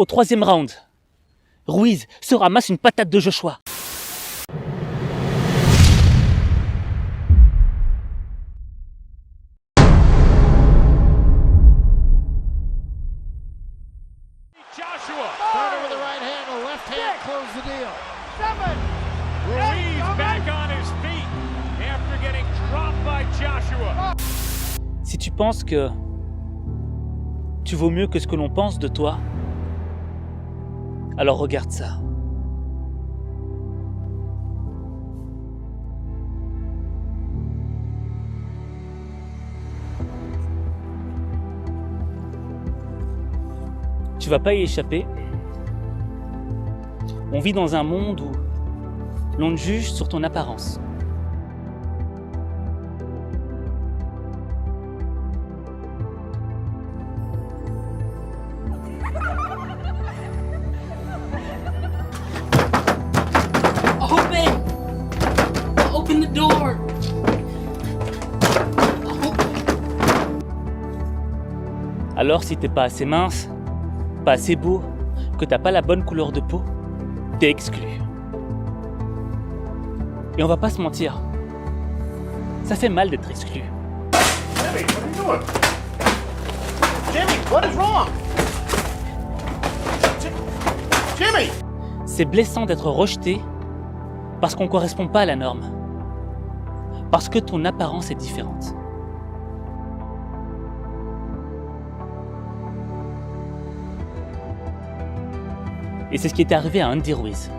Au troisième round, Ruiz se ramasse une patate de Joshua. Joshua, third over the right hand, the left hand closed the deal. Ruiz back on his feet after getting dropped by Joshua. Si tu penses que tu vaux mieux que ce que l'on pense de toi, alors regarde ça. Tu vas pas y échapper. On vit dans un monde où l'on te juge sur ton apparence. Open the door. Alors si t'es pas assez mince, pas assez beau, que t'as pas la bonne couleur de peau, t'es exclu. Et on va pas se mentir, ça fait mal d'être exclu. Jimmy, what are you doing? Jimmy, what is wrong? Jimmy! C'est blessant d'être rejeté parce qu'on correspond pas à la norme. Parce que ton apparence est différente. Et c'est ce qui est arrivé à Andy Ruiz.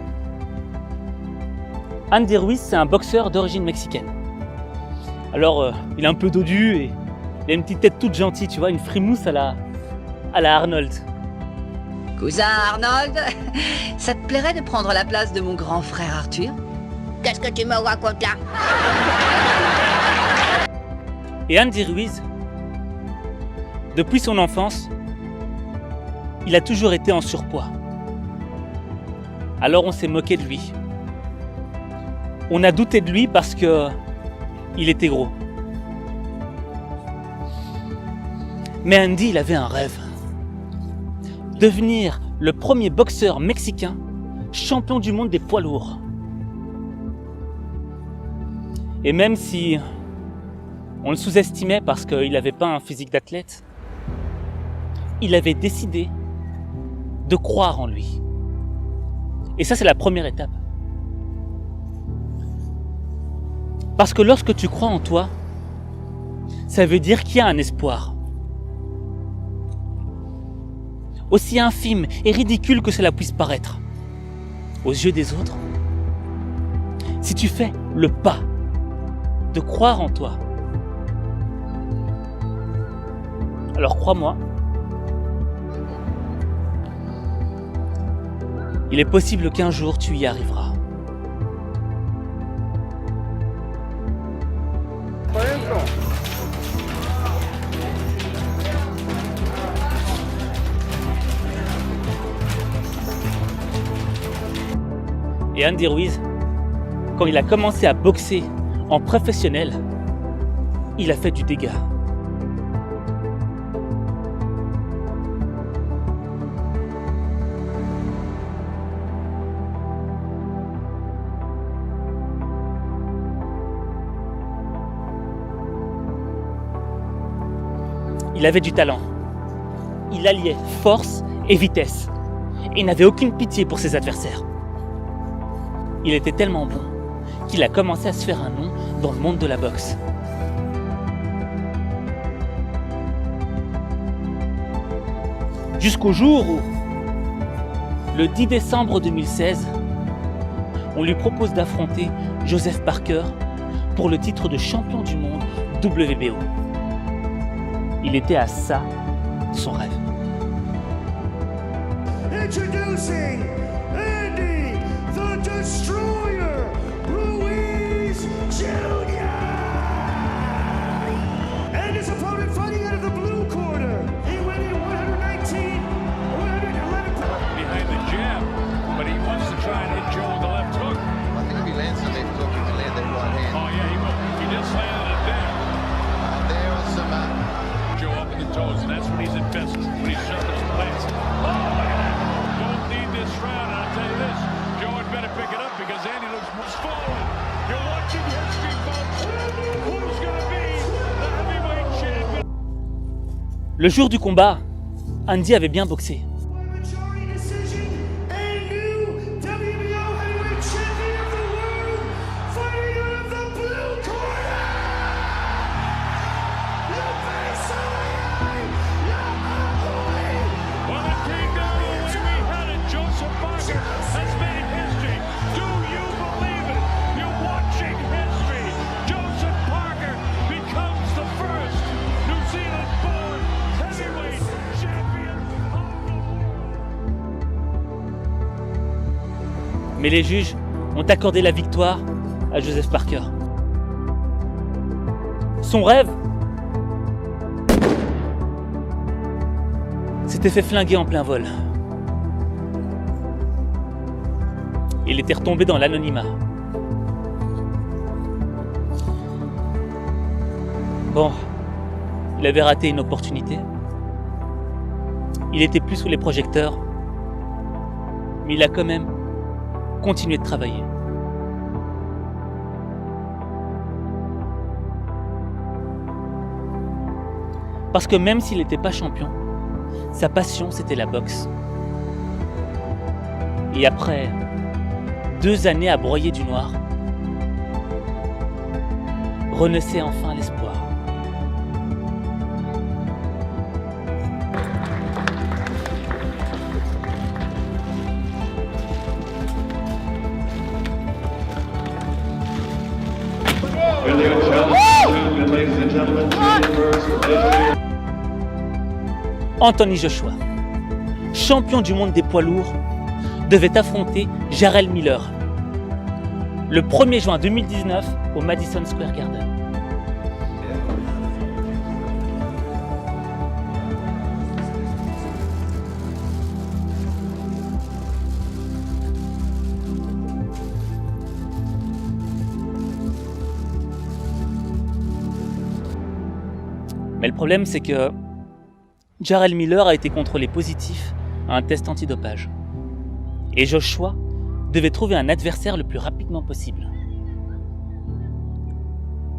Andy Ruiz, c'est un boxeur d'origine mexicaine. Alors, il est un peu dodu et il a une petite tête toute gentille, tu vois, une frimousse à la Arnold. Cousin Arnold, ça te plairait de prendre la place de mon grand frère Arthur? Qu'est-ce que tu me racontes là? Et Andy Ruiz, depuis son enfance, il a toujours été en surpoids. Alors on s'est moqué de lui. On a douté de lui parce que il était gros. Mais Andy, il avait un rêve. Devenir le premier boxeur mexicain champion du monde des poids lourds. Et même si on le sous-estimait parce qu'il n'avait pas un physique d'athlète, il avait décidé de croire en lui. Et ça, c'est la première étape. Parce que lorsque tu crois en toi, ça veut dire qu'il y a un espoir. Aussi infime et ridicule que cela puisse paraître, aux yeux des autres, si tu fais le pas de croire en toi, alors crois-moi, il est possible qu'un jour tu y arriveras. Et Andy Ruiz, quand il a commencé à boxer en professionnel, il a fait du dégât. Il avait du talent. Il alliait force et vitesse. Et n'avait aucune pitié pour ses adversaires. Il était tellement bon qu'il a commencé à se faire un nom dans le monde de la boxe. Jusqu'au jour où, le 10 décembre 2016, on lui propose d'affronter Joseph Parker pour le titre de champion du monde WBO. Il était à ça de son rêve. Introducing Andy the Destroyer Ruiz Jr. And his opponent fighting out of the blue corner. He went in 119, 111 pounds. Behind the jab, but he wants to try and hit Joe with the left hook. I think if he lands the left hook, he can land that right hand. Oh yeah, he will. He just landed it there. There was some Joe up in the toes, and that's when he's at best, when he's shut those plates. Oh, look at that. Le jour du combat, Andy avait bien boxé. Majority decision, a new WBO heavyweight champion of the world, fighting out of the blue corner, Lupe Saliai, Well, the king of the way we had it, Joseph Parker has made history. Do you believe it? You're watching history. Joseph Parker becomes the first New Zealand-born heavyweight champion of the world. Mais les juges ont accordé la victoire à Joseph Parker. Son rêve s'était fait flinguer en plein vol. Il était retombé dans l'anonymat. Bon, il avait raté une opportunité. Il était plus sous les projecteurs, mais il a quand même continué de travailler. Parce que même s'il n'était pas champion, sa passion c'était la boxe. Et après 2 années à broyer du noir, renaissait enfin l'espoir. Anthony Joshua, champion du monde des poids lourds, devait affronter Jarrell Miller le 1er juin 2019 au Madison Square Garden. Mais le problème, c'est que Jarrell Miller a été contrôlé positif à un test antidopage. Et Joshua devait trouver un adversaire le plus rapidement possible.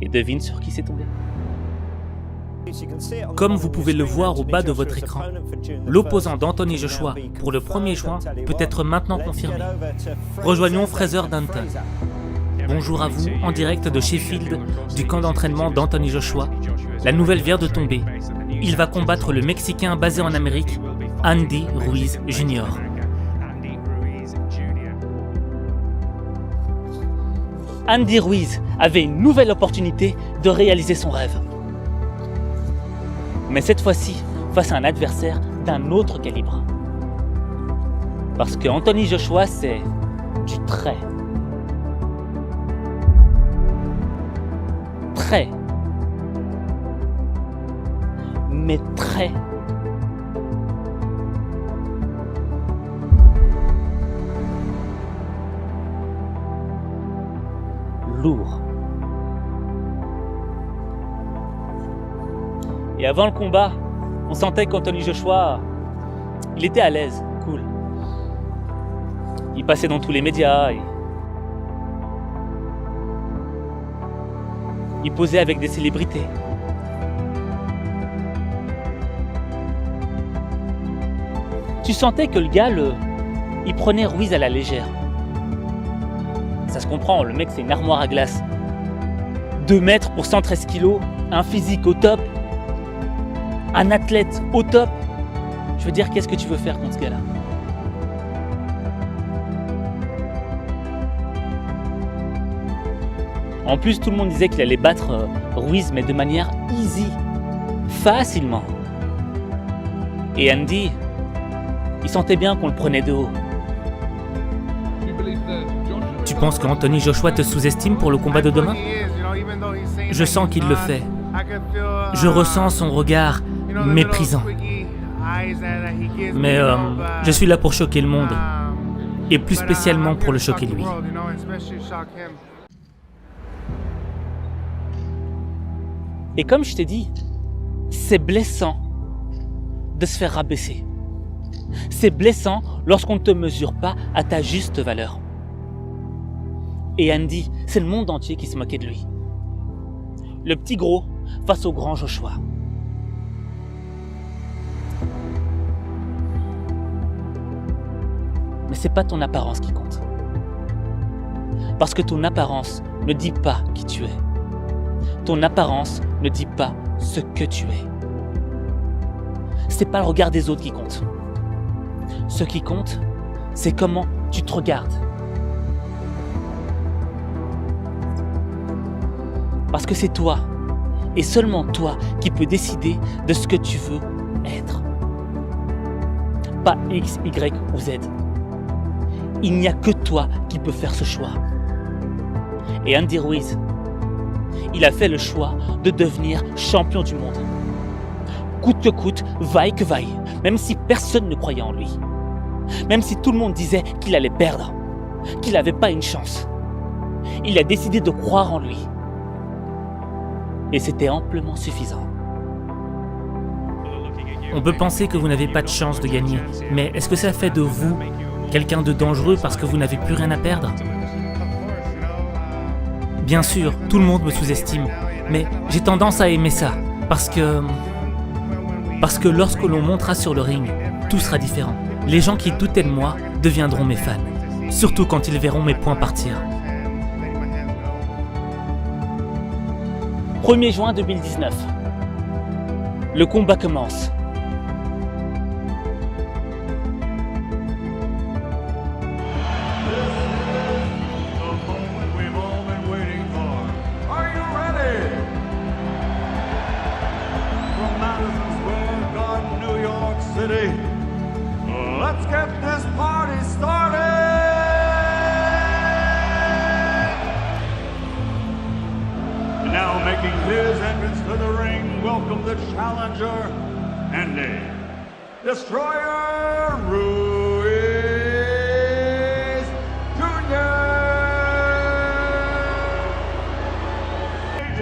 Et devine sur qui c'est tombé. Comme vous pouvez le voir au bas de votre écran, l'opposant d'Anthony Joshua pour le 1er juin peut être maintenant confirmé. Rejoignons Fraser Danton. Bonjour à vous, en direct de Sheffield, du camp d'entraînement d'Anthony Joshua. La nouvelle vient de tomber. Il va combattre le Mexicain basé en Amérique, Andy Ruiz Jr. Andy Ruiz avait une nouvelle opportunité de réaliser son rêve. Mais cette fois-ci, face à un adversaire d'un autre calibre. Parce que Anthony Joshua, c'est du très mais très lourd. Et avant le combat, on sentait qu'Anthony Joshua, il était à l'aise, cool. Il passait dans tous les médias, il posait avec des célébrités. Tu sentais que le gars, il prenait Ruiz à la légère. Ça se comprend, le mec c'est une armoire à glace. 2 mètres pour 113 kilos, un physique au top, un athlète au top. Je veux dire, qu'est-ce que tu veux faire contre ce gars-là ? En plus, tout le monde disait qu'il allait battre Ruiz, mais de manière easy, facilement. Et Andy, il sentait bien qu'on le prenait de haut. Tu penses qu'Anthony Joshua te sous-estime pour le combat de demain ? Je sens qu'il le fait. Je ressens son regard méprisant. Mais je suis là pour choquer le monde. Et plus spécialement pour le choquer lui. Et comme je t'ai dit, c'est blessant de se faire rabaisser. C'est blessant lorsqu'on ne te mesure pas à ta juste valeur. Et Andy, c'est le monde entier qui se moquait de lui. Le petit gros face au grand Joshua. Mais c'est pas ton apparence qui compte. Parce que ton apparence ne dit pas qui tu es. Ton apparence ne dit pas ce que tu es. C'est pas le regard des autres qui compte. Ce qui compte, c'est comment tu te regardes. Parce que c'est toi, et seulement toi, qui peux décider de ce que tu veux être. Pas X, Y ou Z. Il n'y a que toi qui peux faire ce choix. Et Andy Ruiz, il a fait le choix de devenir champion du monde. Coûte que coûte, vaille que vaille, même si personne ne croyait en lui. Même si tout le monde disait qu'il allait perdre, qu'il n'avait pas une chance. Il a décidé de croire en lui. Et c'était amplement suffisant. On peut penser que vous n'avez pas de chance de gagner, mais est-ce que ça fait de vous quelqu'un de dangereux parce que vous n'avez plus rien à perdre ? Bien sûr, tout le monde me sous-estime, mais j'ai tendance à aimer ça, parce que lorsque l'on montera sur le ring, tout sera différent. Les gens qui doutaient de moi deviendront mes fans, surtout quand ils verront mes points partir. 1er juin 2019. Le combat commence. Let's get this party started! And now making his entrance to the ring, welcome the challenger, Andy Destroyer Ruiz Jr. AJ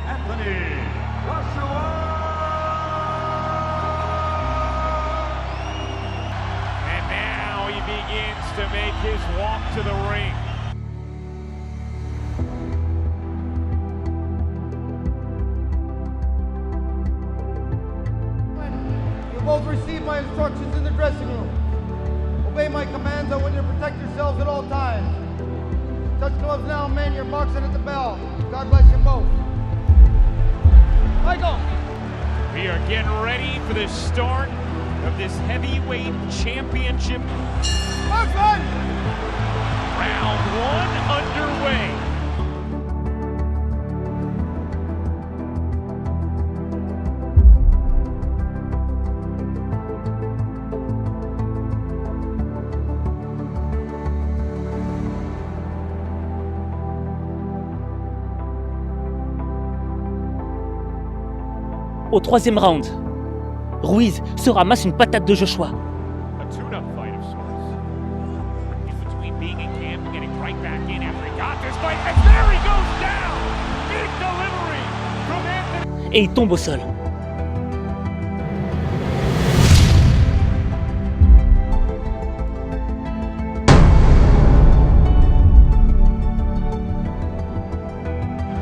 Anthony Joshua. Begins to make his walk to the ring. You both received my instructions in the dressing room. Obey my commands. I want you to protect yourselves at all times. Touch gloves now, men. You're boxing at the bell. God bless you both. Michael! We are getting ready for the start of this heavyweight championship. Boxman! Round 1 underway. Au 3e round, Ruiz se ramasse une patate de Joshua. A tune-up fight of sorts. He's between being in camp and getting right back in after he got this fight. And there he goes down! Big delivery from Anthony. Et il tombe au sol.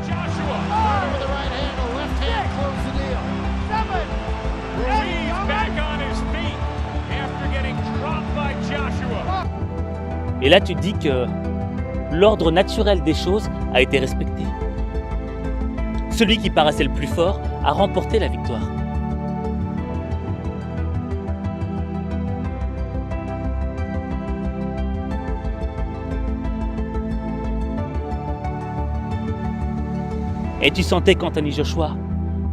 Joshua. With the right hand, the left hand close the deal. Ruiz back on his feet after getting dropped by Joshua. Et là, tu te dis que l'ordre naturel des choses a été respecté. Celui qui paraissait le plus fort a remporté la victoire. Et tu sentais qu'Anthony Joshua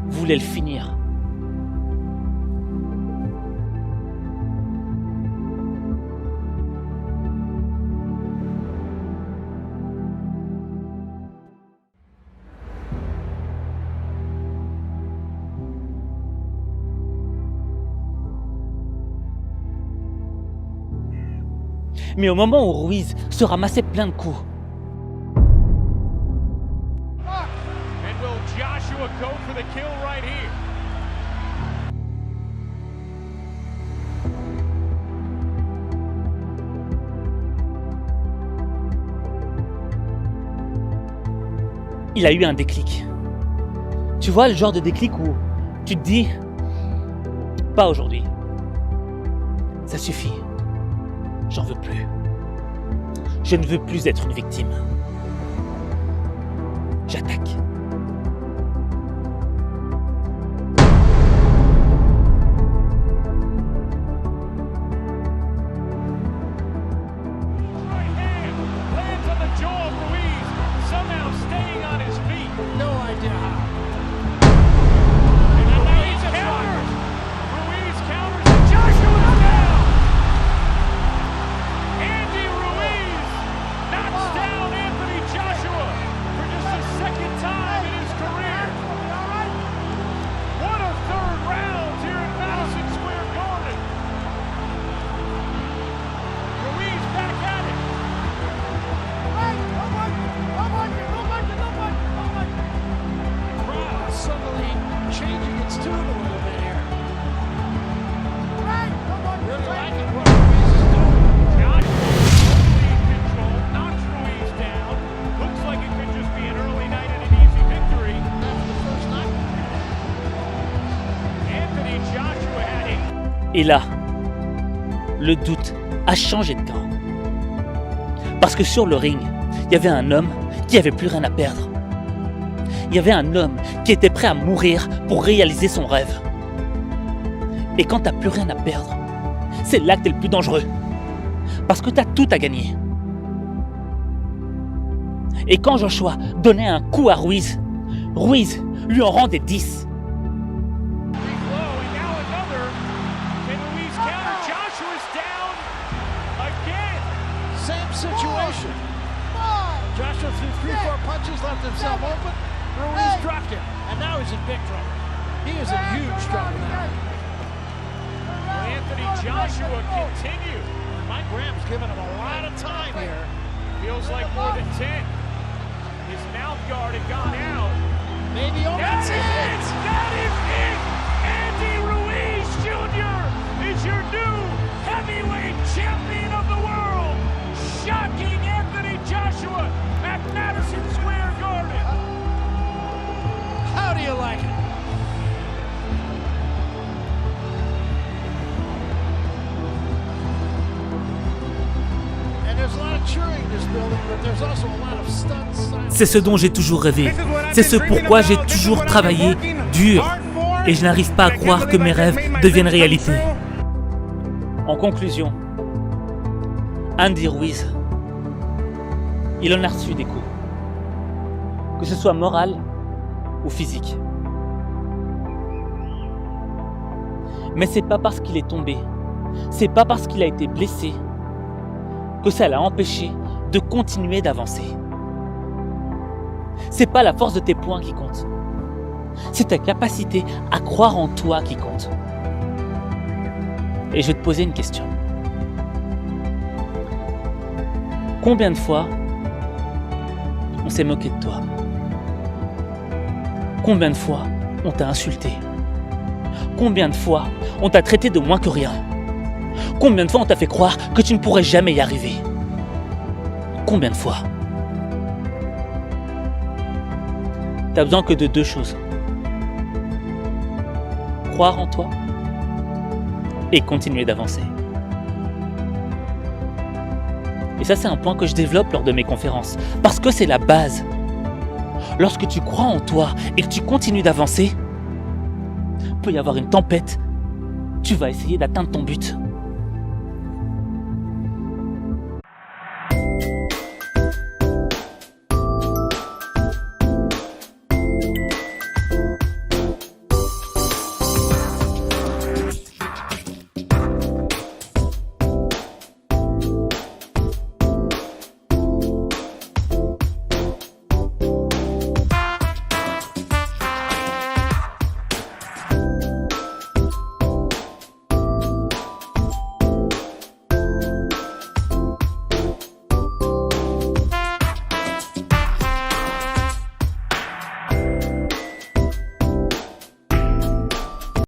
voulait le finir. Mais au moment où Ruiz se ramassait plein de coups, And will Joshua go for the kill right here? il a eu un déclic. Tu vois le genre de déclic où tu te dis, pas aujourd'hui, ça suffit. J'en veux plus. Je ne veux plus être une victime. J'attaque. Right hand lands on the jaw of Ruiz, somehow staying on his feet. No idea how. And now he counters. Ruiz counters, and Joshua's down. Andy Ruiz knocks down Anthony Joshua for just the second time in his career. What a third round here in Madison Square Garden. Ruiz back at it. Crowd suddenly changing its tune a little bit here. Really liking what Ruiz is doing. Joshua totally in control, knocks Ruiz down. Looks like it could just be an early night and an easy victory. After the first night. Anthony Joshua had it. Et là, le doute a changé de camp. Parce que sur le ring, il y avait un homme qui avait plus rien à perdre. Il y avait un homme qui était prêt à mourir pour réaliser son rêve. Et quand t'as plus rien à perdre, c'est là que t'es le plus dangereux. Parce que t'as tout à gagner. Et quand Joshua donnait un coup à Ruiz, Ruiz lui en rendait 10. Big blow, and now another. Can Ruiz counter? Joshua's down again. Same situation. Joshua threw 3-4 punches, left himself open. Ruiz dropped him, and now he's in big trouble. He is in huge trouble now. Will Anthony Joshua continue? Mike Graham's giving him a lot of time here. Feels like more than 10. His mouth guard had gone out. Maybe That that's is it. it! That is it! Andy Ruiz Jr. is your new heavyweight champion of the world! Shocking Anthony Joshua at Madison Square Garden! How do you like it? And there's a lot of cheering in this building, but there's also a lot of stunned silence. C'est ce dont j'ai toujours rêvé. C'est ce pourquoi j'ai toujours travaillé dur. Et je n'arrive pas à croire que mes rêves deviennent réalité. En conclusion, Andy Ruiz, il en a reçu des coups. Que ce soit moral ou physique. Mais c'est pas parce qu'il est tombé, c'est pas parce qu'il a été blessé que ça l'a empêché de continuer d'avancer. C'est pas la force de tes poings qui compte. C'est ta capacité à croire en toi qui compte. Et je vais te poser une question. Combien de fois on s'est moqué de toi? Combien de fois on t'a insulté? Combien de fois on t'a traité de moins que rien? Combien de fois on t'a fait croire que tu ne pourrais jamais y arriver? Combien de fois? T'as besoin que de deux choses. Croire en toi et continuer d'avancer. Et ça, c'est un point que je développe lors de mes conférences, parce que c'est la base. Lorsque tu crois en toi et que tu continues d'avancer, il peut y avoir une tempête, tu vas essayer d'atteindre ton but.